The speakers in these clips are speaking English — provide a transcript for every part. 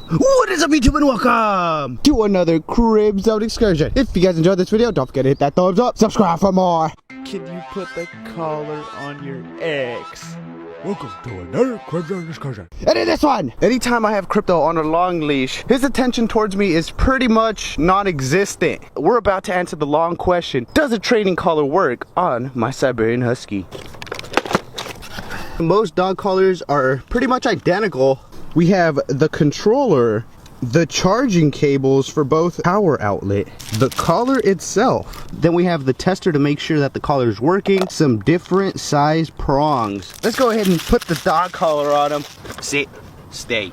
What is up, YouTube, and welcome to another crib zone excursion. If you guys enjoyed this video, don't forget to hit that thumbs up, subscribe for more. Can you put the collar on your X? Welcome to another crib zone excursion. And in this one, anytime I have Crypto on a long leash, his attention towards me is pretty much non-existent. We're about to answer the long question: does a training collar work on my Siberian Husky? Most dog collars are pretty much identical. We have the controller, the charging cables for both power outlet, the collar itself. Then we have the tester to make sure that the collar is working, some different size prongs. Let's go ahead and put the dog collar on him. Sit, stay.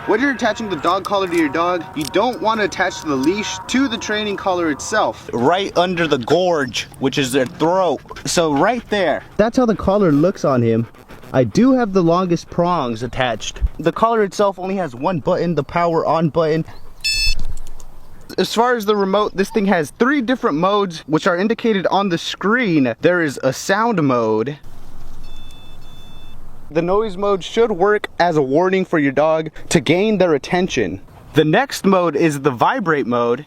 When you're attaching the dog collar to your dog, you don't want to attach the leash to the training collar itself. Right under the gorge, which is their throat. So right there. That's how the collar looks on him. I do have the longest prongs attached. The collar itself only has one button, the power on button. As far as the remote, this thing has 3 different modes, which are indicated on the screen. There is a sound mode. The noise mode should work as a warning for your dog to gain their attention. The next mode is the vibrate mode.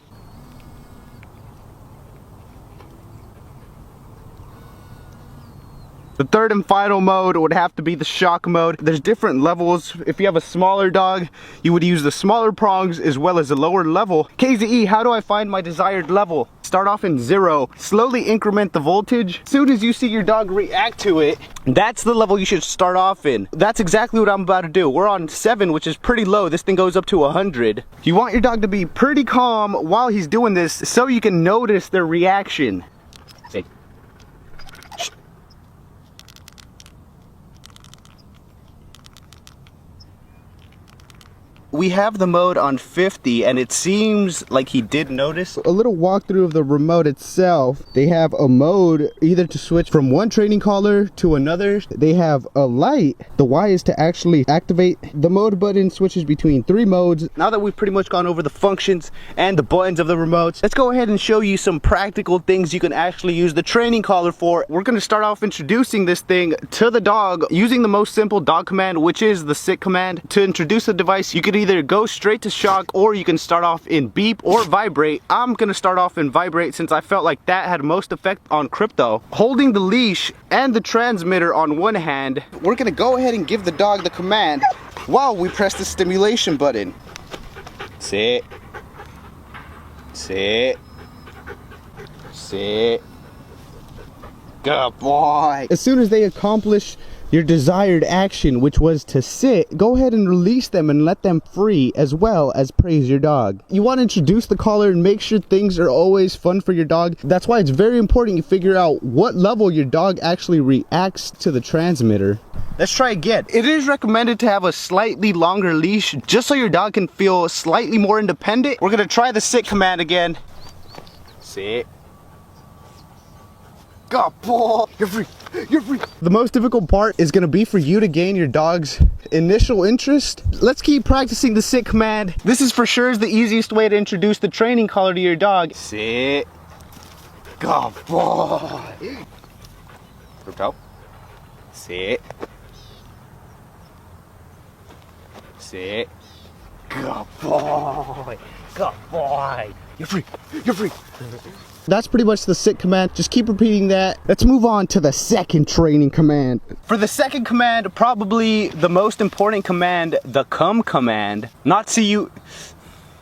The third and final mode would have to be the shock mode. There's different levels. If you have a smaller dog, you would use the smaller prongs as well as a lower level. KZE, how do I find my desired level? Start off in 0, slowly increment the voltage. As soon as you see your dog react to it, that's the level you should start off in. That's exactly what I'm about to do. We're on 7, which is pretty low. This thing goes up to 100. You want your dog to be pretty calm while he's doing this so you can notice their reaction. Say, we have the mode on 50, and it seems like he did notice. A little walkthrough of the remote itself. They have a mode either to switch from one training collar to another. They have a light. The Y is to actually activate. The mode button switches between 3 modes. Now that we've pretty much gone over the functions and the buttons of the remotes, let's go ahead and show you some practical things you can actually use the training collar for. We're going to start off introducing this thing to the dog using the most simple dog command, which is the sit command. To introduce the device, you could either go straight to shock, or you can start off in beep or vibrate. I'm gonna start off in vibrate since I felt like that had most effect on Crypto. Holding the leash and the transmitter on one hand, we're gonna go ahead and give the dog the command while we press the stimulation button. Sit, sit, sit. Good boy. As soon as they accomplish your desired action, which was to sit, go ahead and release them and let them free, as well as praise your dog. You want to introduce the collar and make sure things are always fun for your dog. That's why it's very important you figure out what level your dog actually reacts to the transmitter. Let's try again. It is recommended to have a slightly longer leash just so your dog can feel slightly more independent. We're gonna try the sit command again. Sit. God, boy, you're free, you're free. The most difficult part is gonna be for you to gain your dog's initial interest. Let's keep practicing the sit command. This is for sure the easiest way to introduce the training collar to your dog. Sit. God, boy. Crypto. Sit. Sit. Good boy. Good boy. You're free. You're free. That's pretty much the sit command. Just keep repeating that. Let's move on to the second training command. For the second command, probably the most important command, the come command. Not see you.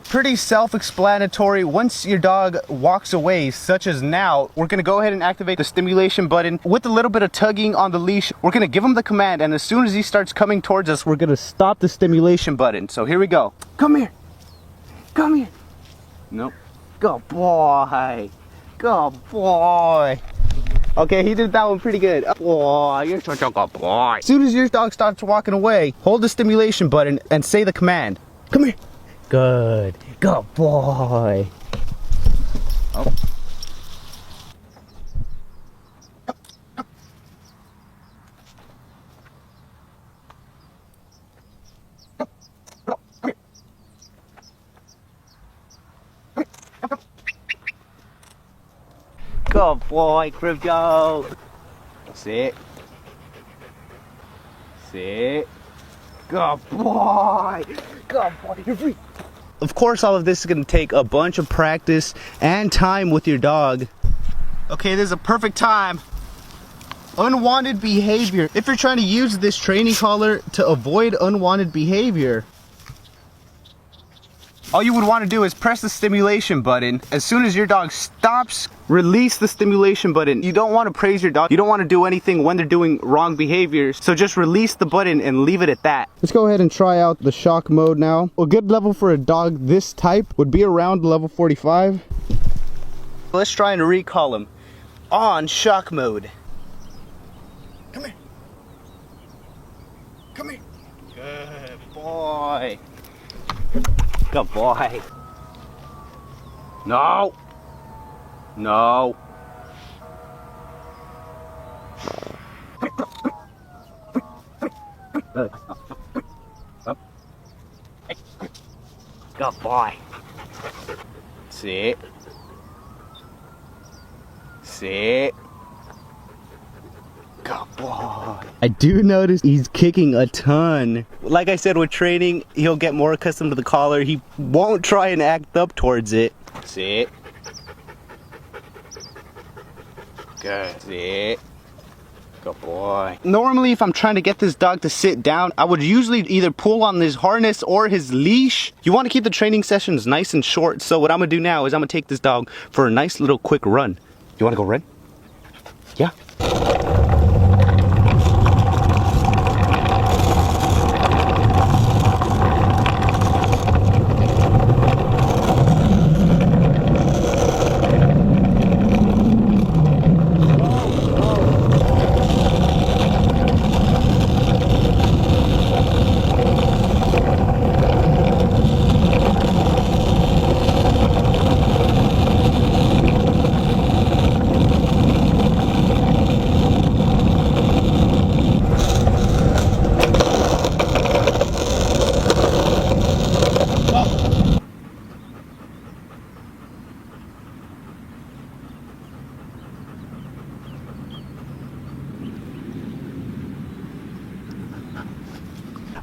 Pretty self-explanatory. Once your dog walks away, such as now, we're gonna go ahead and activate the stimulation button. With a little bit of tugging on the leash, we're gonna give him the command, and as soon as he starts coming towards us, we're gonna stop the stimulation button. So here we go. Come here. Come here. Nope. Good boy. Good boy. Okay, he did that one pretty good. Boy, you're such a good boy. As soon as your dog starts walking away, hold the stimulation button and say the command. Come here. Good. Good boy. Oh. Good boy, Crypto. Sit. Sit. Good boy. Good boy, you're free. Of course, all of this is going to take a bunch of practice and time with your dog. Okay, this is a perfect time. Unwanted behavior. If you're trying to use this training collar to avoid unwanted behavior, all you would want to do is press the stimulation button. As soon as your dog stops, release the stimulation button. You don't want to praise your dog. You don't want to do anything when they're doing wrong behaviors. So just release the button and leave it at that. Let's go ahead and try out the shock mode now. A good level for a dog this type would be around level 45. Let's try and recall him on shock mode. Come here. Come here. Good boy. Good boy. No. No. Good boy. Sit. Sit. Good boy. I do notice he's kicking a ton. Like I said, with training, he'll get more accustomed to the collar. He won't try and act up towards it. Sit. Good. Sit. Good boy. Normally, if I'm trying to get this dog to sit down, I would usually either pull on his harness or his leash. You want to keep the training sessions nice and short. So what I'm going to do now is I'm going to take this dog for a nice little quick run. You want to go run? Yeah.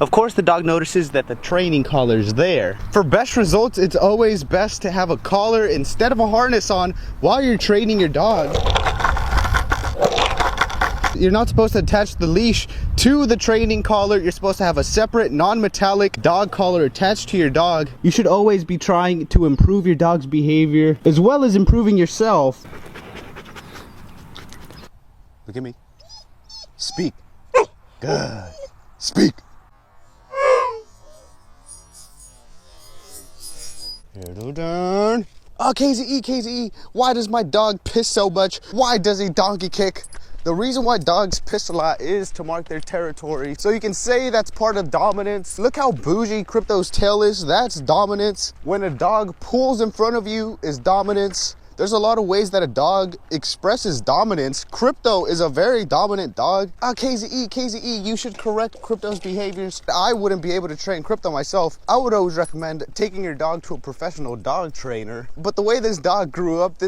Of course, the dog notices that the training collar is there. For best results, it's always best to have a collar instead of a harness on while you're training your dog. You're not supposed to attach the leash to the training collar. You're supposed to have a separate non-metallic dog collar attached to your dog. You should always be trying to improve your dog's behavior as well as improving yourself. Look at me. Speak. Good. Speak. Oh, KZE, why does my dog piss so much? Why does he donkey kick? The reason why dogs piss a lot is to mark their territory. So you can say that's part of dominance. Look how bougie Crypto's tail is. That's dominance. When a dog pulls in front of you is dominance. There's a lot of ways that a dog expresses dominance. Crypto is a very dominant dog. KZE, you should correct Crypto's behaviors. I wouldn't be able to train Crypto myself. I would always recommend taking your dog to a professional dog trainer. But the way this dog grew up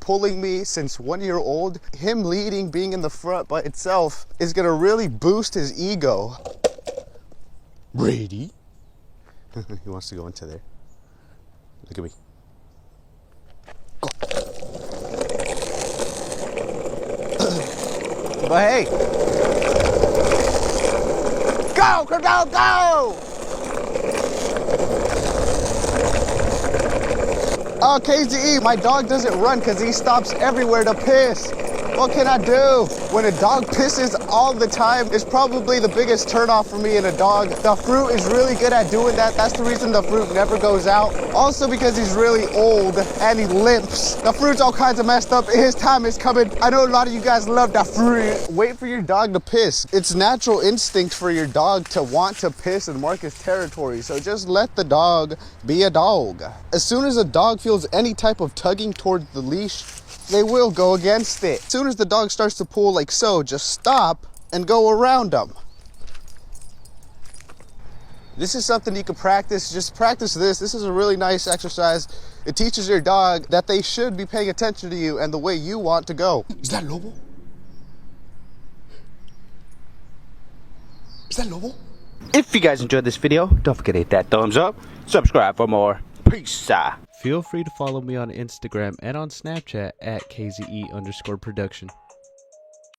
pulling me since 1 year old. Him leading, being in the front by itself is gonna really boost his ego. Brady. He wants to go into there. Look at me. But hey, go, Crypto, go! Oh, KZE, my dog doesn't run because he stops everywhere to piss. What can I do? When a dog pisses all the time, it's probably the biggest turnoff for me in a dog. The fruit is really good at doing that. That's the reason the fruit never goes out. Also because he's really old and he limps. The fruit's all kinds of messed up. His time is coming. I know a lot of you guys love that fruit. Wait for your dog to piss. It's natural instinct for your dog to want to piss and mark his territory. So just let the dog be a dog. As soon as a dog feels any type of tugging toward the leash, they will go against it. As soon as the dog starts to pull like so, just stop and go around them. This is something you can practice. Just practice this. This is a really nice exercise. It teaches your dog that they should be paying attention to you and the way you want to go. Is that Lobo? Is that Lobo? If you guys enjoyed this video, don't forget to hit that thumbs up, subscribe for more. Peace out. Feel free to follow me on Instagram and on Snapchat at KZE_production.